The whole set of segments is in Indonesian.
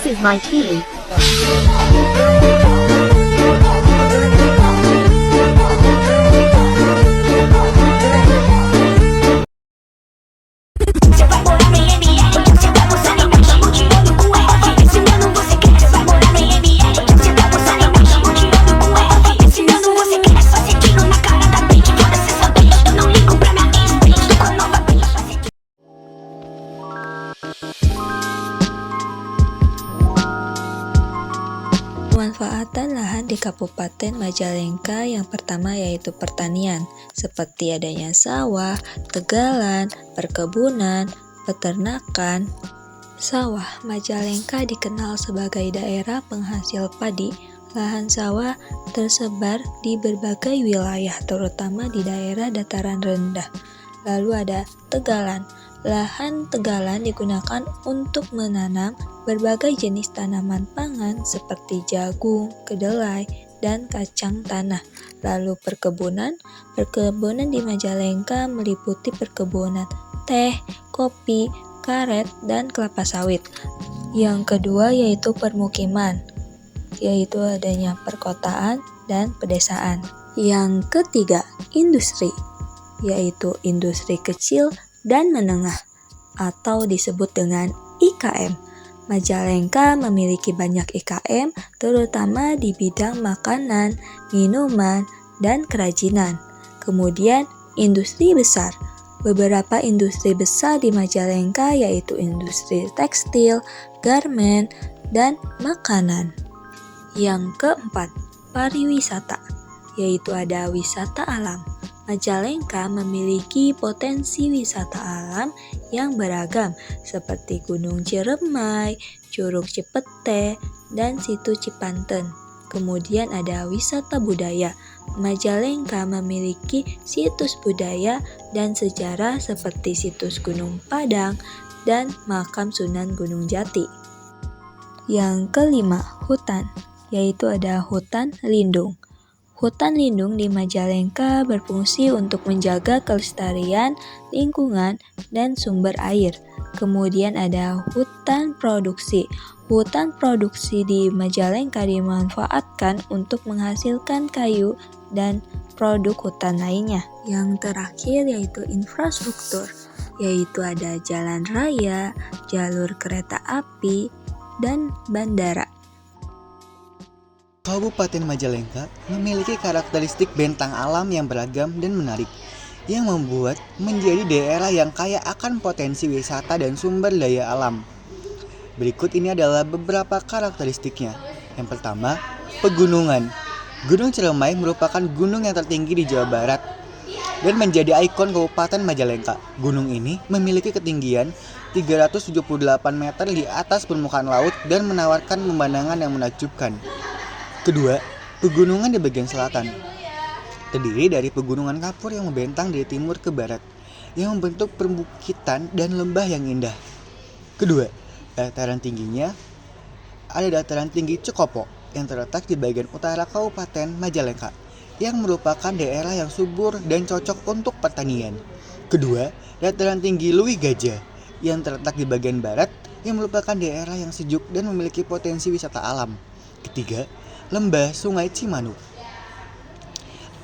This is my tea. Você vai morar no IML, você vai gostar embaixo, o de olho com R. Ensinando você quer, você vai morar no IML, você vai gostar embaixo, o de olho com R. Ensinando você quer, só sentindo na cara da bitch. Foda-se sua bitch, eu não ligo pra minha ex-bitch. Tô com a nova bitch, só sentindo. Pemanfaatan lahan di Kabupaten Majalengka yang pertama yaitu pertanian, seperti adanya sawah, tegalan, perkebunan, peternakan. Sawah Majalengka dikenal sebagai daerah penghasil padi. Lahan sawah tersebar di berbagai wilayah, terutama di daerah dataran rendah. Lalu ada tegalan. Lahan tegalan digunakan untuk menanam berbagai jenis tanaman pangan seperti jagung, kedelai, dan kacang tanah. Lalu perkebunan di Majalengka meliputi perkebunan teh, kopi, karet, dan kelapa sawit. Yang kedua yaitu permukiman, yaitu adanya perkotaan dan pedesaan. Yang ketiga, industri, yaitu industri kecil dan menengah atau disebut dengan IKM. Majalengka memiliki banyak IKM, terutama di bidang makanan, minuman, dan kerajinan. Kemudian, industri besar. Beberapa industri besar di Majalengka yaitu industri tekstil, garmen, dan makanan. Yang keempat, pariwisata, yaitu ada wisata alam. Majalengka memiliki potensi wisata alam yang beragam seperti Gunung Ciremai, Curug Cipete, dan Situ Cipanten. Kemudian ada wisata budaya. Majalengka memiliki situs budaya dan sejarah seperti situs Gunung Padang dan makam Sunan Gunung Jati. Yang kelima, hutan, yaitu ada hutan lindung. Hutan lindung di Majalengka berfungsi untuk menjaga kelestarian lingkungan dan sumber air. Kemudian ada hutan produksi. Hutan produksi di Majalengka dimanfaatkan untuk menghasilkan kayu dan produk hutan lainnya. Yang terakhir yaitu infrastruktur, yaitu ada jalan raya, jalur kereta api, dan bandara. Kabupaten Majalengka memiliki karakteristik bentang alam yang beragam dan menarik, yang membuat menjadi daerah yang kaya akan potensi wisata dan sumber daya alam. Berikut ini adalah beberapa karakteristiknya. Yang pertama, pegunungan. Gunung Ciremai merupakan gunung yang tertinggi di Jawa Barat dan menjadi ikon Kabupaten Majalengka. Gunung ini memiliki ketinggian 378 meter di atas permukaan laut dan menawarkan pemandangan yang menakjubkan. Kedua, pegunungan di bagian selatan. Terdiri dari pegunungan kapur yang membentang dari timur ke barat, yang membentuk perbukitan dan lembah yang indah. Kedua, dataran tingginya ada dataran tinggi Cekopo yang terletak di bagian utara Kabupaten Majalengka, yang merupakan daerah yang subur dan cocok untuk pertanian. Kedua, dataran tinggi Luih Gajah yang terletak di bagian barat, yang merupakan daerah yang sejuk dan memiliki potensi wisata alam. Ketiga, lembah Sungai Cimanuk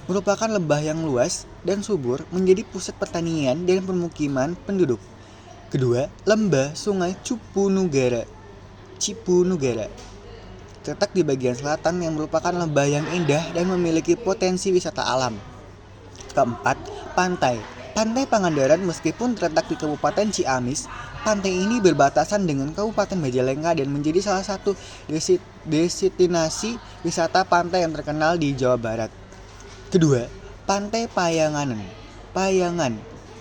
merupakan lembah yang luas dan subur menjadi pusat pertanian dan permukiman penduduk. Kedua, lembah Sungai Cipunugara terletak di bagian selatan yang merupakan lembah yang indah dan memiliki potensi wisata alam. Keempat, pantai. Pantai Pangandaran meskipun terletak di Kabupaten Ciamis, pantai ini berbatasan dengan Kabupaten Majalengka dan menjadi salah satu destinasi wisata pantai yang terkenal di Jawa Barat. Kedua, Pantai Payangan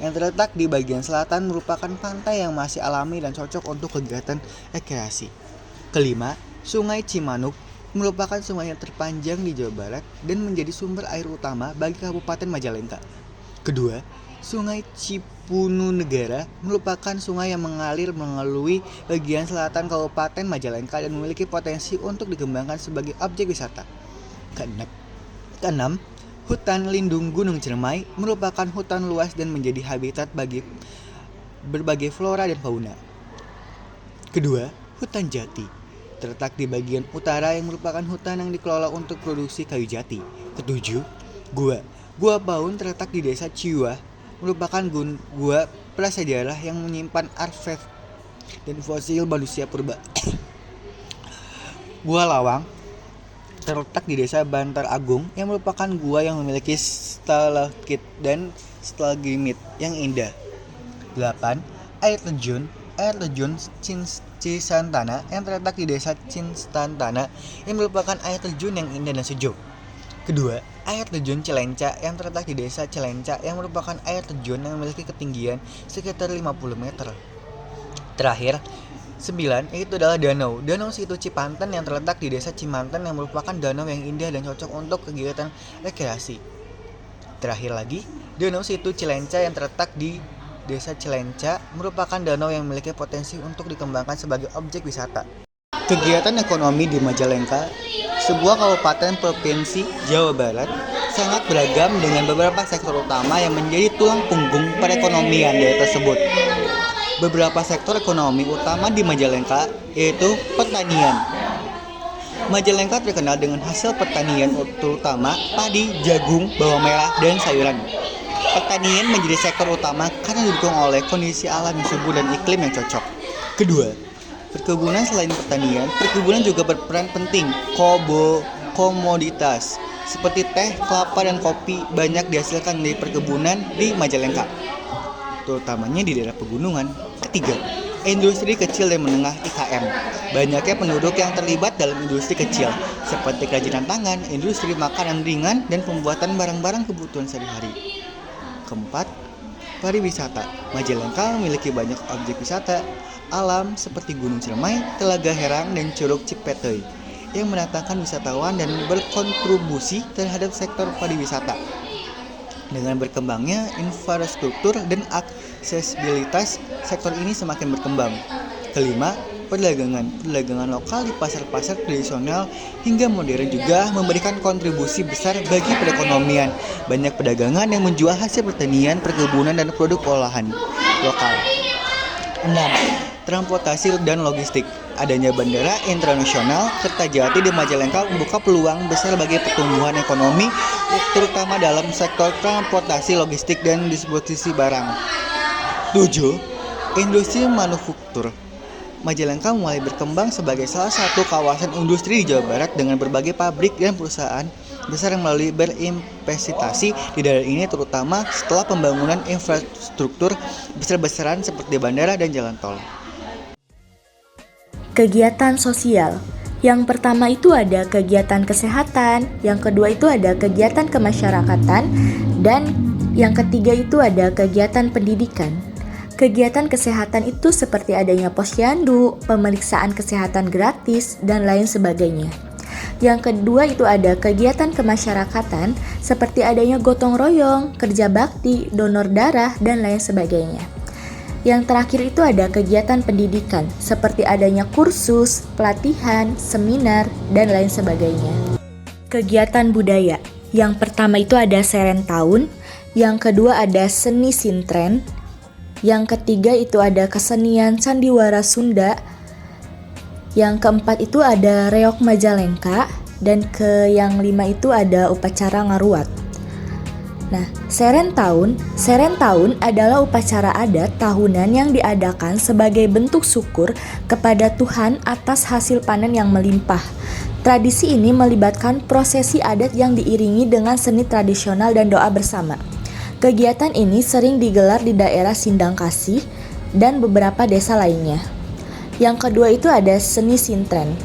yang terletak di bagian selatan merupakan pantai yang masih alami dan cocok untuk kegiatan rekreasi. Kelima, Sungai Cimanuk merupakan sungai yang terpanjang di Jawa Barat dan menjadi sumber air utama bagi Kabupaten Majalengka. Kedua, Sungai Cipunugara merupakan sungai yang mengalir melalui bagian selatan Kabupaten Majalengka dan memiliki potensi untuk dikembangkan sebagai objek wisata. Keenam, hutan lindung Gunung Ciremai merupakan hutan luas dan menjadi habitat bagi berbagai flora dan fauna. Kedua, hutan jati. terletak di bagian utara yang merupakan hutan yang dikelola untuk produksi kayu jati. Ketujuh, gua. Gua Paun terletak di desa Ciuah, merupakan gua prasejarah yang menyimpan artefak dan fosil manusia purba. Gua Lawang terletak di desa Bantar Agung yang merupakan gua yang memiliki stalaktit dan stalagmit yang indah. 8. Air terjun Cisantana yang terletak di desa Cisantana yang merupakan air terjun yang indah dan sejuk. Kedua, air terjun Cilenca yang terletak di desa Cilenca yang merupakan air terjun yang memiliki ketinggian sekitar 50 meter. Terakhir, 9, itu adalah Danau Situ Cipanten yang terletak di desa Cimanten yang merupakan danau yang indah dan cocok untuk kegiatan rekreasi. Terakhir lagi, Danau Situ Cilenca yang terletak di desa Cilenca merupakan danau yang memiliki potensi untuk dikembangkan sebagai objek wisata. Kegiatan ekonomi di Majalengka, sebuah kabupaten provinsi Jawa Barat, sangat beragam dengan beberapa sektor utama yang menjadi tulang punggung perekonomian daerah tersebut. Beberapa sektor ekonomi utama di Majalengka yaitu pertanian. Majalengka terkenal dengan hasil pertanian terutama padi, jagung, bawang merah, dan sayuran. Pertanian menjadi sektor utama karena didukung oleh kondisi alam yang subur dan iklim yang cocok. Kedua, perkebunan. Selain pertanian, perkebunan juga berperan penting. Komoditas seperti teh, kelapa, dan kopi banyak dihasilkan dari perkebunan di Majalengka, terutamanya di daerah pegunungan. Ketiga, industri kecil dan menengah (IKM). Banyaknya penduduk yang terlibat dalam industri kecil, seperti kerajinan tangan, industri makanan ringan, dan pembuatan barang-barang kebutuhan sehari-hari. Keempat, pariwisata. Majalengka memiliki banyak objek wisata alam seperti Gunung Ciremai, Telaga Herang, dan Curug Cipeteuy yang mendatangkan wisatawan dan berkontribusi terhadap sektor pariwisata. Dengan berkembangnya infrastruktur dan aksesibilitas, sektor ini semakin berkembang. Kelima, perdagangan. Perdagangan lokal di pasar-pasar tradisional hingga modern juga memberikan kontribusi besar bagi perekonomian. Banyak pedagangan yang menjual hasil pertanian, perkebunan, dan produk olahan lokal. 6. Transportasi dan logistik. Adanya Bandara Internasional Kertajati di Majalengka membuka peluang besar bagi pertumbuhan ekonomi, terutama dalam sektor transportasi, logistik, dan distribusi barang. 7. Industri manufaktur. Majalengka mulai berkembang sebagai salah satu kawasan industri di Jawa Barat dengan berbagai pabrik dan perusahaan besar yang melalui berinvestasi di daerah ini, terutama setelah pembangunan infrastruktur besar-besaran seperti bandara dan jalan tol. Kegiatan sosial. Yang pertama itu ada kegiatan kesehatan, yang kedua itu ada kegiatan kemasyarakatan, dan yang ketiga itu ada kegiatan pendidikan. Kegiatan kesehatan itu seperti adanya posyandu, pemeriksaan kesehatan gratis, dan lain sebagainya. Yang kedua itu ada kegiatan kemasyarakatan seperti adanya gotong royong, kerja bakti, donor darah, dan lain sebagainya. Yang terakhir itu ada kegiatan pendidikan seperti adanya kursus, pelatihan, seminar, dan lain sebagainya. Kegiatan budaya. Yang pertama itu ada Serentahun, yang kedua ada seni sintren, yang ketiga itu ada kesenian sandiwara Sunda, yang keempat itu ada reok Majalengka, dan yang lima itu ada upacara ngaruat. Nah, Serentahun adalah upacara adat tahunan yang diadakan sebagai bentuk syukur kepada Tuhan atas hasil panen yang melimpah. Tradisi ini melibatkan prosesi adat yang diiringi dengan seni tradisional dan doa bersama. Kegiatan ini sering digelar di daerah Sindangkasih dan beberapa desa lainnya. Yang kedua itu ada seni sintren.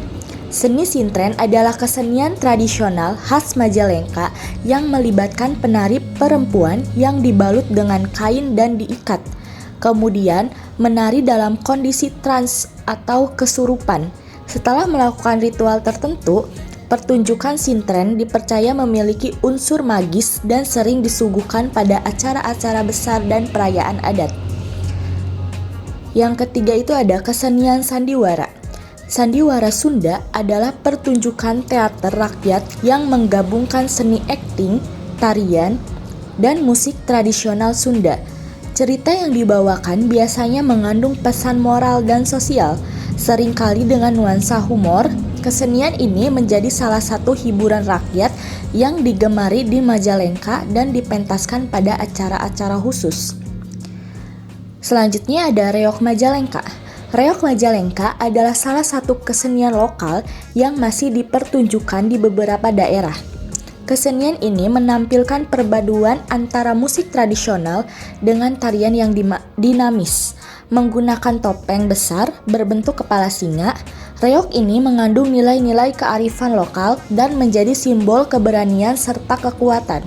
Seni sintren adalah kesenian tradisional khas Majalengka yang melibatkan penari perempuan yang dibalut dengan kain dan diikat. Kemudian menari dalam kondisi trans atau kesurupan. Setelah melakukan ritual tertentu, pertunjukan sintren dipercaya memiliki unsur magis dan sering disuguhkan pada acara-acara besar dan perayaan adat. Yang ketiga itu ada kesenian sandiwara. Sandiwara Sunda adalah pertunjukan teater rakyat yang menggabungkan seni akting, tarian, dan musik tradisional Sunda. Cerita yang dibawakan biasanya mengandung pesan moral dan sosial, seringkali dengan nuansa humor. Kesenian ini menjadi salah satu hiburan rakyat yang digemari di Majalengka dan dipentaskan pada acara-acara khusus. Selanjutnya ada Reog Majalengka. Reog Majalengka adalah salah satu kesenian lokal yang masih dipertunjukkan di beberapa daerah. Kesenian ini menampilkan perpaduan antara musik tradisional dengan tarian yang dinamis. Menggunakan topeng besar berbentuk kepala singa, reog ini mengandung nilai-nilai kearifan lokal dan menjadi simbol keberanian serta kekuatan.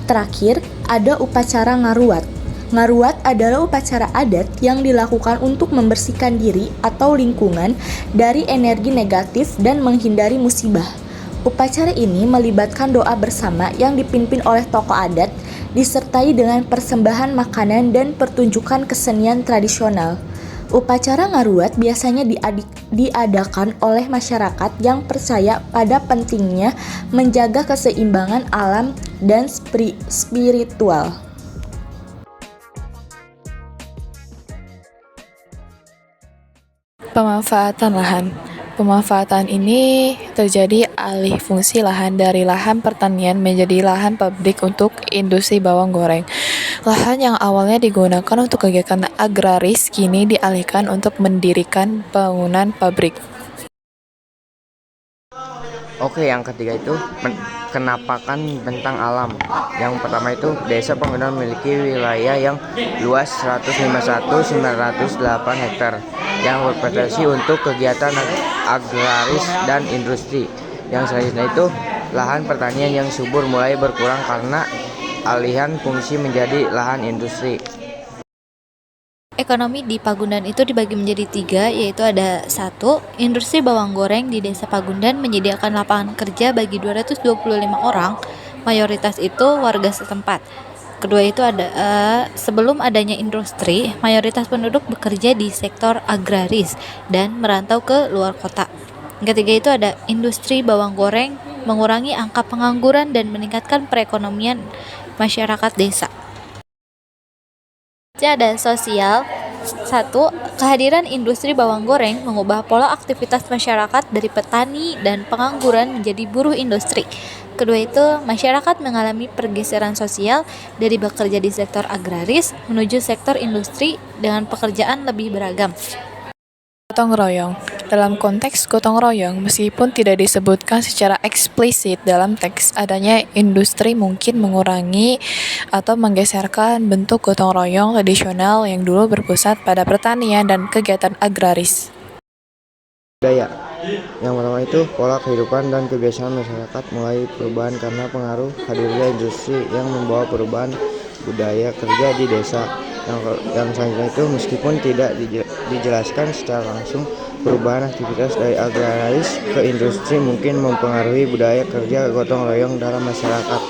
Terakhir, ada upacara ngaruat. Ngaruat adalah upacara adat yang dilakukan untuk membersihkan diri atau lingkungan dari energi negatif dan menghindari musibah. Upacara ini melibatkan doa bersama yang dipimpin oleh tokoh adat, disertai dengan persembahan makanan dan pertunjukan kesenian tradisional. Upacara ngaruat biasanya diadakan oleh masyarakat yang percaya pada pentingnya menjaga keseimbangan alam dan spiritual. Pemanfaatan lahan. Pemanfaatan ini terjadi alih fungsi lahan dari lahan pertanian menjadi lahan pabrik untuk industri bawang goreng. Lahan yang awalnya digunakan untuk kegiatan agraris kini dialihkan untuk mendirikan bangunan pabrik. Oke, yang ketiga itu kenapakan bentang alam. Yang pertama itu Desa Pagundan memiliki wilayah yang luas 151.908 hektar yang berpotensi untuk kegiatan agraris dan industri. Yang selanjutnya itu lahan pertanian yang subur mulai berkurang karena alihan fungsi menjadi lahan industri. Ekonomi di Pagundan itu dibagi menjadi 3, yaitu ada 1. Industri bawang goreng di Desa Pagundan menyediakan lapangan kerja bagi 225 orang, mayoritas itu warga setempat. Kedua itu ada sebelum adanya industri, mayoritas penduduk bekerja di sektor agraris dan merantau ke luar kota. Yang ketiga itu ada industri bawang goreng mengurangi angka pengangguran dan meningkatkan perekonomian masyarakat desa. Ada sosial. 1. Kehadiran industri bawang goreng mengubah pola aktivitas masyarakat dari petani dan pengangguran menjadi buruh industri. Kedua itu, masyarakat mengalami pergeseran sosial dari bekerja di sektor agraris menuju sektor industri dengan pekerjaan lebih beragam. Gotong royong. Dalam konteks gotong royong, meskipun tidak disebutkan secara eksplisit dalam teks, adanya industri mungkin mengurangi atau menggeserkan bentuk gotong royong tradisional yang dulu berpusat pada pertanian dan kegiatan agraris. Budaya. Yang pertama itu pola kehidupan dan kebiasaan masyarakat mulai perubahan karena pengaruh hadirnya industri yang membawa perubahan budaya kerja di desa. Yang selanjutnya itu meskipun tidak dijelaskan secara langsung, perubahan aktivitas dari agraris ke industri mungkin mempengaruhi budaya kerja gotong royong dalam masyarakat.